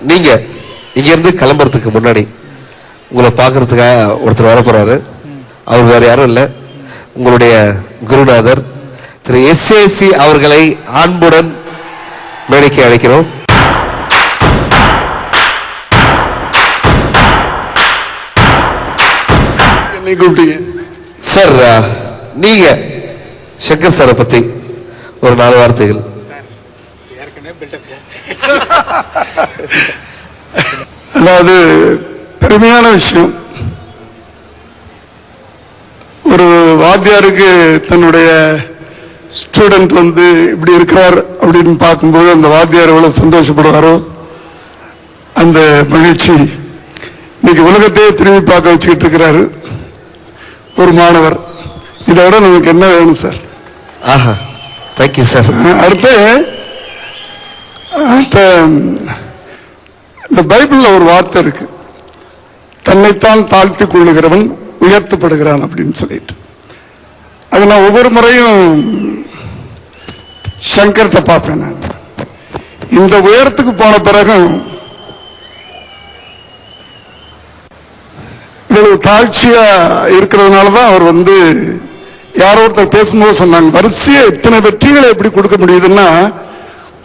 நீங்க இங்க இருந்து கிளம்புறதுக்கு முன்னாடி உங்களை பார்க்கறதுக்காக ஒருத்தர் வர போறாரு. அவர் வேற யாரும் இல்ல, உங்களுடைய குருநாதர் திரு எஸ்ஏசி அவர்களை அன்புடன் மேடைக்கு அழைக்கிறோம். சார், நீங்க சங்கர் சாரை பத்தி ஒரு 4 வார்த்தைகள். அதாவது பெருமையான விஷயம், ஒரு வாத்தியாருக்கு தன்னுடைய ஸ்டூடெண்ட் வந்து இப்படி இருக்கிறார் அப்படின்னு பார்க்கும்போது அந்த வாத்தியார் எவ்வளவு சந்தோஷப்படுவாரோ அந்த மகிழ்ச்சி இன்னைக்கு உலகத்தையே திரும்பி பார்க்க வச்சுக்கிட்டு இருக்கிறாரு ஒரு மாணவர். இதை விட நமக்கு என்ன வேணும் சார்? ஆஹா, தேங்க்யூ சார். அடுத்து இந்த பைபிள்ல ஒரு வார்த்தை இருக்கு, தன்னைத்தான் தாழ்த்தி கொள்ளுகிறவன் உயர்த்தப்படுகிறான் அப்படின்னு சொல்லிட்டு. அது நான் ஒவ்வொரு முறையும் சங்கர்கிட்ட பார்ப்பேன். நான் இந்த உயரத்துக்கு போன பிறகும் இவ்வளவு தாழ்ச்சியா இருக்கிறதுனாலதான் அவர் வந்து யாரோ ஒருத்தர் பேசும்போது சொன்னாங்க, வரிசையா இத்தனை வெற்றிகளை எப்படி கொடுக்க முடியுதுன்னா,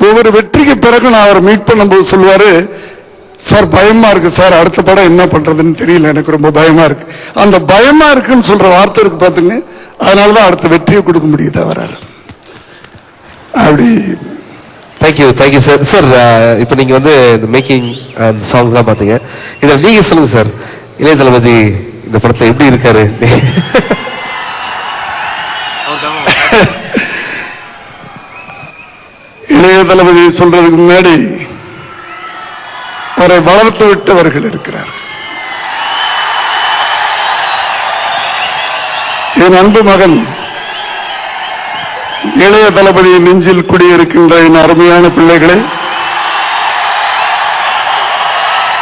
ஒவ்வொரு வெற்றிக்கு பிறகு நான் அவரை மீட் பண்ணும்போது சொல்லுவாரு, சார் பயமா இருக்கு சார், அடுத்த படம் என்ன பண்றதுன்னு தெரியல, எனக்கு ரொம்ப பயமா இருக்கு. அந்த பயமா இருக்குன்னு சொல்ற வார்த்தை இருக்கு பாத்துங்க, அதனாலதான் அடுத்த வெற்றியை கொடுக்க முடியுது அவரால். அப்படி தேங்க்யூ தேங்க்யூ சார். சார், இப்போ நீங்க வந்து இந்த மேக்கிங் அந்த சாங்ஸ்லாம் பாத்தீங்க, இதில் நீங்க சொல்லுங்க சார், இளைய தளபதி இந்த படத்துல எப்படி இருக்காரு? இளைய தளபதி சொல்றதுக்கு முன்னாடி அவரை வளர்த்து விட்டவர்கள் இருக்கிறார். என் அன்பு மகன் இளைய தளபதி நெஞ்சில் குடியிருக்கின்ற என் அருமையான பிள்ளைகளே,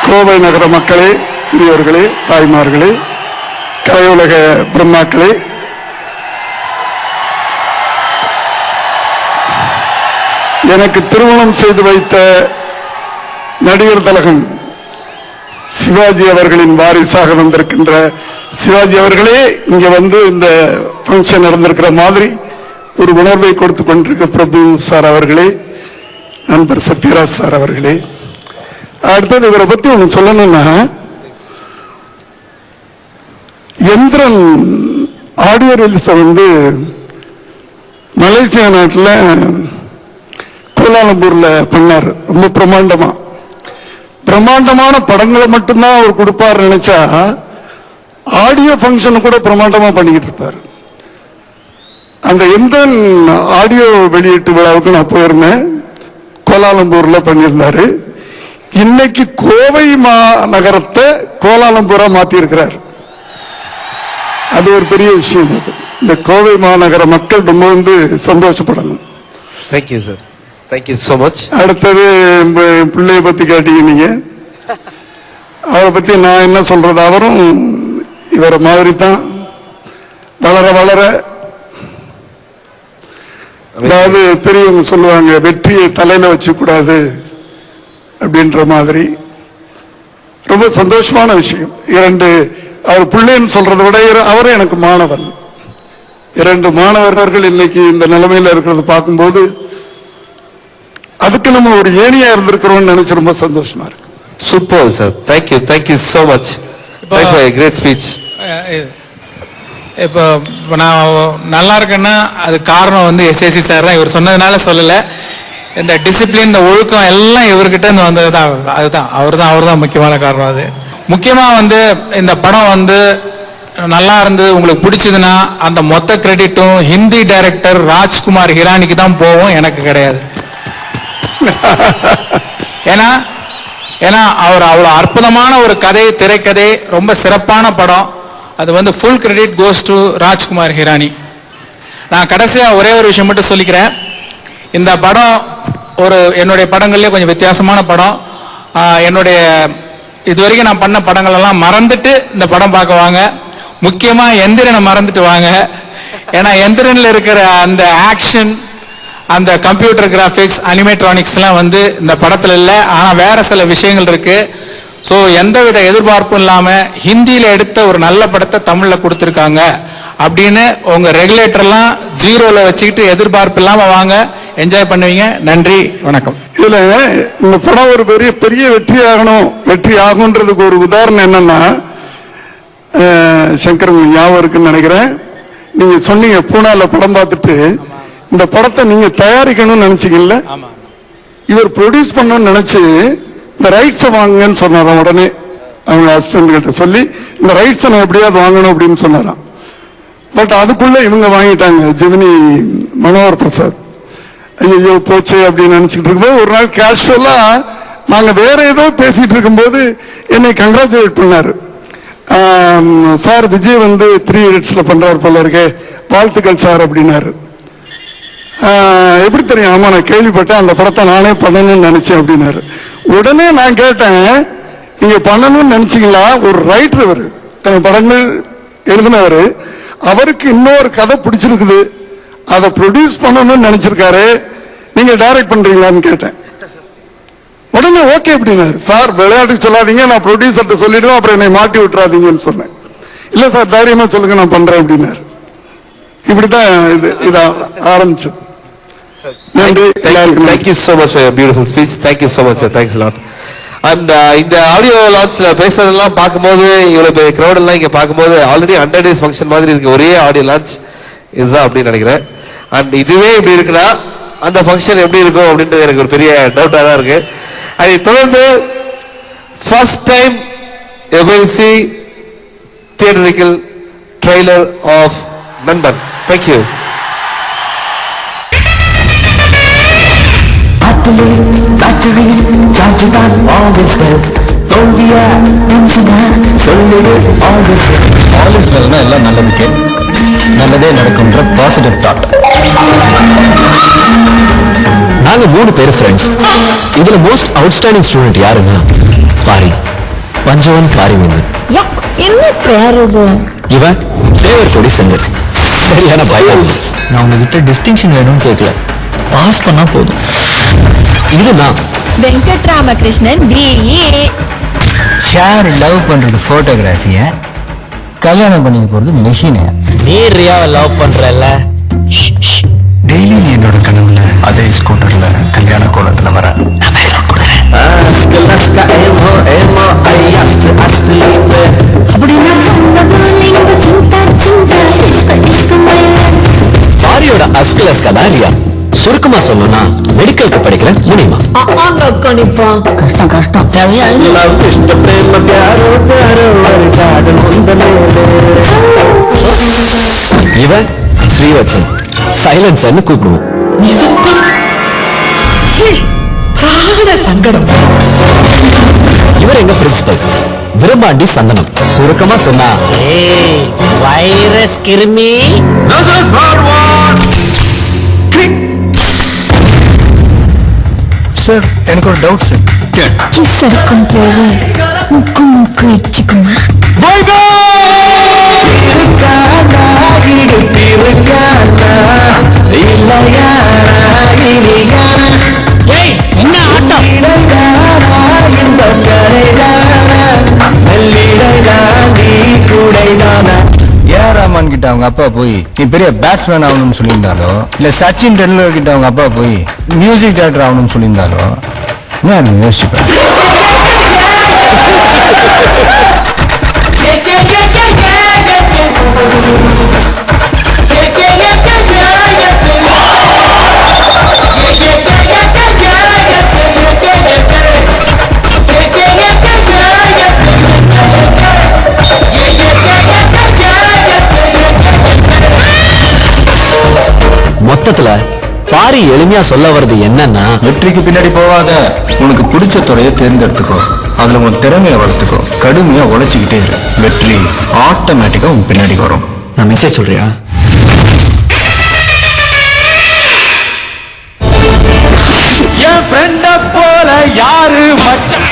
கோவை நகர மக்களே, பெரியவர்களே, தாய்மார்களே, கலையுலக பிரம்மாக்களே, எனக்கு திருமணம் செய்து வைத்த நடிகர் திலகம் சிவாஜி அவர்களின் வாரிசாக வந்திருக்கின்ற சிவாஜி அவர்களே, இங்க வந்து இந்த பங்கன் நடந்திருக்கிற மாதிரி ஒரு உணர்வை கொடுத்து கொண்டிருக்க பிரபு சார் அவர்களே, நண்பர் சத்யராஜ் சார் அவர்களே. அடுத்தது இவரை பத்தி ஒன்று சொல்லணும்னா, எந்திரன் ஆடியோ ரிலீஸ வந்து மலேசியா நாட்டில் கோலாலம்பூர்ல பண்ணார். ரொம்ப பிரம்மாண்டமான படங்களை மட்டும்தான் அவர் கொடுப்பார் நினைச்சா, ஆடியோ பங்கன் கூட பிரம்மாண்டமா பண்ணிக்கிட்டு இருப்பார். அந்த எந்திரன் ஆடியோ வெளியீட்டு விழாவுக்கு நான் போயிருந்தேன், கோலாலம்பூர்ல பண்ணியிருந்தாரு. இன்னைக்கு கோவை மாநகரத்தை கோலாலம்பூரா மாத்தி இருக்கிறார். அது ஒரு பெரிய விஷயம். அது இந்த கோவை மாநகர மக்கள் ரொம்ப வந்து சந்தோஷப்படணும். Thank you sir, thank you so much. அடுத்தது பிள்ளைய பத்தி கேட்டீங்க நீங்க, அவரை பத்தி நான் என்ன சொல்றது, அவரும் இவரை மாதிரி தான் வளர வளர, அதாவது பெரியவங்க சொல்லுவாங்க வெற்றியை தலையில வச்சு கூடாது அப்படின்ற மாதிரி. ரொம்ப சந்தோஷமான விஷயம். அவர் பிள்ளைன்னு சொல்றதை விட அவரும் எனக்கு மாணவன். 2 மாணவர்கள் இன்னைக்கு இந்த நிலைமையில இருக்கிறத பார்க்கும்போது அதுக்கு நம்ம ஒரு ஏணியா இருந்திருக்கிறோம்னு நினைச்சு ரொம்ப சந்தோஷமா இருக்கு. Super sir, thank you thank you so much. Great speech. இப்போ நான் நல்லா இருக்கேன்னா அது காரணம் வந்து எஸ்ஏசி சார் தான். இவர் சொன்னதுனால சொல்லலை, இந்த டிசிப்ளின், இந்த ஒழுக்கம் எல்லாம் இவர்கிட்ட இருந்து வந்தது தான். அதுதான் அவர் தான் முக்கியமான காரணம். அது முக்கியமா வந்து இந்த படம் வந்து நல்லா இருந்தது, உங்களுக்கு பிடிச்சதுன்னா அந்த மொத்த கிரெடிட்டும் ஹிந்தி டைரக்டர் ராஜ்குமார் ஹிரானிக்கு தான் போகும், எனக்கு கிடையாது. ஏன்னா அவர் அவ்வளவு அற்புதமான ஒரு கதை, திரைக்கதை, ரொம்ப சிறப்பான படம். அது வந்து full credit goes to Rajkumar Hirani. நான் கடைசியா ஒரே ஒரு விஷயம் மட்டும் சொல்லிக்கிறேன். இந்த படம் என்னுடைய படங்கள்லேயே கொஞ்சம் வித்தியாசமான படம். என்னுடைய இதுவரைக்கும் நான் பண்ண படங்கள் எல்லாம் மறந்துட்டு இந்த படம் பார்க்க வாங்க. முக்கியமா எந்திரனை மறந்துட்டு வாங்க. ஏன்னா எந்திரன்ல இருக்கிற அந்த ஆக்ஷன், அந்த கம்ப்யூட்டர் கிராஃபிக்ஸ் அனிமேட்ரானிக்ஸ்லாம் வந்து இந்த படத்தில் இல்லை, ஆனால் வேற சில விஷயங்கள் இருக்கு. ஸோ எந்தவித எதிர்பார்ப்பும் இல்லாமல் ஹிந்தியில் எடுத்த ஒரு நல்ல படத்தை தமிழில் கொடுத்துருக்காங்க அப்படின்னு உங்க ரெகுலேட்டர்லாம் ஜீரோவில் வச்சுக்கிட்டு எதிர்பார்ப்பு இல்லாமல் வாங்க, என்ஜாய் பண்ணுவீங்க. நன்றி, வணக்கம். இதுல இந்த படம் ஒரு பெரிய வெற்றி ஆகுன்றதுக்கு ஒரு உதாரணம் என்னன்னா, சங்கர் ஞாபகம் இருக்குன்னு நினைக்கிறேன், நீங்க சொன்னீங்க பூனால படம் பார்த்துட்டு இந்த படத்தை நீங்க தயாரிக்கணும்னு நினைச்சீங்கல்ல, இவர் ப்ரொடியூஸ் பண்ணணும்னு நினைச்சு இந்த ரைட்ஸை வாங்குங்கன்னு சொன்னாராம். உடனே அவங்க அசிஸ்டன்ட் கிட்ட சொல்லி இந்த ரைட்ஸை நான் எப்படியாவது வாங்கணும் அப்படின்னு சொன்னாராம். பட் அதுக்குள்ள இவங்க வாங்கிட்டாங்க, ஜெமினி மனோகர் பிரசாத். ஐயோ போச்சு அப்படின்னு நினைச்சிட்டு இருக்கும்போது ஒரு நாள் கேஷுவலா நாங்க வேற ஏதோ பேசிட்டு இருக்கும்போது என்னை கங்க்ராச்சுலேட் பண்ணாரு. சார் விஜய் வந்து 3 Idiotsல பண்றாரு போல இருக்கே, வாழ்த்துக்கள் சார் அப்படின்னாரு. எப்படி தெரியும்? ஆமா நான் கேள்விப்பட்டேன், அந்த படத்தை நானே பண்ணணும்னு நினைச்சேன் அப்படின்னாரு. உடனே நான் கேட்டேன், நீங்க பண்ணணும்னு நினைச்சீங்களா? ஒரு ரைட்டர், அவரு தன் படங்கள் எழுதினவர், அவருக்கு இன்னொரு கதை பிடிச்சிருக்குது, அதை ப்ரொடியூஸ் பண்ணணும்னு நினைச்சிருக்காரு, நீங்க டைரக்ட் பண்றீங்களான்னு கேட்டேன். உடனே ஓகே அப்படின்னாரு. சார் விளையாட்டுக்கு சொல்லாதீங்க, நான் ப்ரொடியூசர்கிட்ட சொல்லிடுவேன், அப்புறம் என்னை மாட்டி விட்டுறாதீங்கன்னு சொன்னேன். இல்ல சார் தைரியமா சொல்லுங்க நான் பண்றேன் அப்படின்னாரு. இப்படிதான் இது ஆரம்பிச்சது. நன்றி. Thank you so much for your beautiful speech. Thank you so much, sir. Thanks a lot. And இந்த ஆடியோ லான்ச்ல பேசுறதெல்லாம் பார்க்கும்போது, இவ்வளவு பெரிய கிரௌட் எல்லாம் இங்க பார்க்கும்போது ஆல்ரெடி 100 days ஃபங்க்ஷன் மாதிரி இருக்கு. ஒரே ஆடியோ லான்ச் இதுதான் அப்படின்னு நினைக்கிறேன். அண்ட் இதுவே இப்படி இருக்குன்னா அந்த ஃபங்க்ஷன் எப்படி இருக்கும் அப்படின்றது எனக்கு ஒரு பெரிய டவுட்டா தான் இருக்கு. அதை தொடர்ந்து ஃபர்ஸ்ட் டைம் எபிசி theatrical trailer of Nanban. Thank you. Battery, charge that always well. தோல்வியா நினைச்சுனா சொல்லிடு always well. Always wellனா எல்லாம் நல்லதுக்கே, நல்லதே நடக்கும்ன்ற பாசிட்டிவ் தாட். நாங்க 3 பேர் ஃப்ரெண்ட்ஸ். இதுல மோஸ்ட் அவுட்ஸ்டாண்டிங் ஸ்டூடெண்ட் யாருன்னா பாரி, பஞ்சவன் பாரிவேந்தன். என்ன பேர் இது? இவன் சேவர் கொடி செஞ்சர். சரியான பயம். நான் உங்ககிட்ட டிஸ்டிங்ஷன் வேணும்னு கேட்கல, பாஸ் பண்ணா போதும். இதுதான் Venkat Ramakrishnan BA. Share love பண்றது போட்டோகிராஃபிய, கல்யாணம் பண்ணிக்க போறது மெஷின். நீ ரியாவை லவ் பண்றல, டெய்லி நீ என்னோட கனவுல அதே ஸ்கூட்டர்ல கல்யாண கோலத்துல வர. பாரியோட அஸ்கலஸ் கதா ரியா. சுருக்கமா சொல்லணும்னா மெடிக்கலுக்கு படிக்கிற முனிமா. கஷ்டம் கஷ்டம் தேவையா? இவன் ஸ்ரீவத்சன், சைலன்சர்னு கூப்பிடுவோம். சங்கடம். இவர் எங்க பிரின்சிபல் விரும்பாண்டி சந்தனம். சுருக்கமா சொன்னா வைரஸ் கிருமி. சார் எனக்கு ஒரு டவுட் சார். கிஸ் இருக்கும் போது முக்கு இடிச்சுக்குமா? என்ன ஆட்டம்? ஏஆர்ரஹ்மான் கிட்ட அவங்க அப்பா போய் நீ பெரிய பேட்ஸ்மேன் ஆகணும்னு சொல்லியிருந்தாலோ, இல்ல சச்சின் டெண்டுல்கர் கிட்ட அவங்க அப்பா போய் மியூசிக் டைரக்டர் ஆகணும்னு சொல்லியிருந்தாலோ, நான் யோசிப்பேன். மொத்தத்துல பாரி எளிமையா சொல்ல வர்றது என்னன்னா, வெற்றிக்கு பின்னாடி போவாத, உனக்கு பிடிச்ச துறையை தேர்ந்தெடுத்துக்கோ, அதுல உன் திறமையை வளர்த்துக்கோ, கடுமையா உழைச்சிக்கிட்டே இரு, வெற்றி ஆட்டோமேட்டிக்கா உன் பின்னாடி வரும். நான் மெசேஜ் சொல்றியா? என் ஃப்ரெண்ட போல யாரு மச்சான்